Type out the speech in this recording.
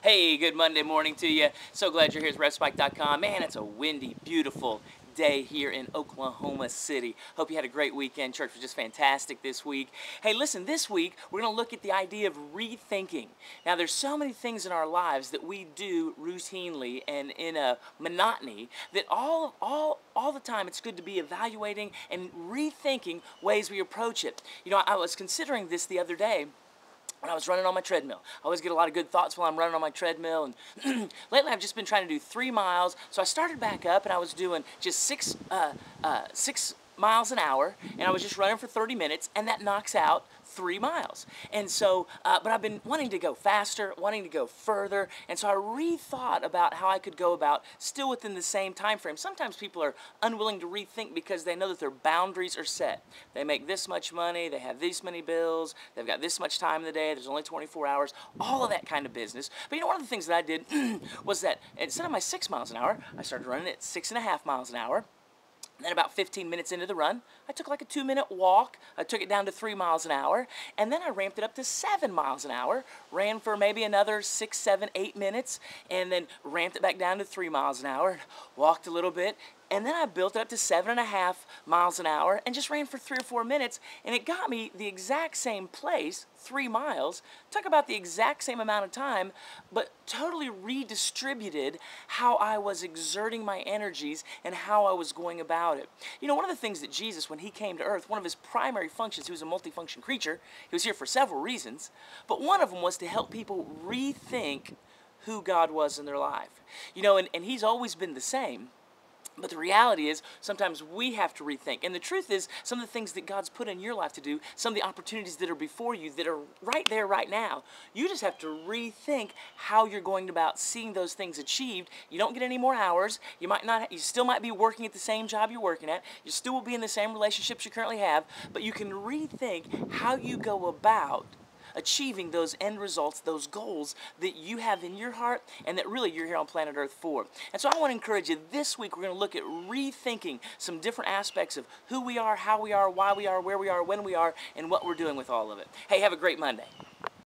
Hey, good Monday morning to you. So glad you're here at RevSpike.com. Man, it's a windy, beautiful day here in Oklahoma City. Hope you had a great weekend. Church was just fantastic this week. Hey, listen, this week we're going to look at the idea of rethinking. Now, there's so many things in our lives that we do routinely and in a monotony that all the time it's good to be evaluating and rethinking ways we approach it. You know, I was considering this the other day when I was running on my treadmill. I always get a lot of good thoughts while I'm running on my treadmill, and lately I've just been trying to do 3 miles. So I started back up, and I was doing just 6 miles an hour, and I was just running for 30 minutes, and that knocks out 3 miles. And so, but I've been wanting to go faster, wanting to go further, and so I rethought about how I could go about still within the same time frame. Sometimes people are unwilling to rethink because they know that their boundaries are set. They make this much money, they have these many bills, they've got this much time in the day, there's only 24 hours, all of that kind of business. But you know, one of the things that I did was that instead of my 6 miles an hour, I started running at 6.5 miles an hour. And then about 15 minutes into the run, I took like a 2-minute walk. I took it down to 3 miles an hour, and then I ramped it up to 7 miles an hour, ran for maybe another 6, 7, 8 minutes, and then ramped it back down to 3 miles an hour, walked a little bit, and then I built it up to 7.5 miles an hour and just ran for 3 or 4 minutes, and it got me the exact same place, 3 miles, took about the exact same amount of time, but totally redistributed how I was exerting my energies and how I was going about it. You know, one of the things that Jesus, when he came to earth, one of his primary functions, he was a multifunction creature, he was here for several reasons, but one of them was to help people rethink who God was in their life. You know, and he's always been the same. But the reality is, sometimes we have to rethink. And the truth is, some of the things that God's put in your life to do, some of the opportunities that are before you that are right there right now, you just have to rethink how you're going about seeing those things achieved. You don't get any more hours. You still might be working at the same job you're working at. You still will be in the same relationships you currently have. But you can rethink how you go about achieving those end results, those goals that you have in your heart and that really you're here on planet Earth for. And so I want to encourage you, this week we're going to look at rethinking some different aspects of who we are, how we are, why we are, where we are, when we are, and what we're doing with all of it. Hey, have a great Monday.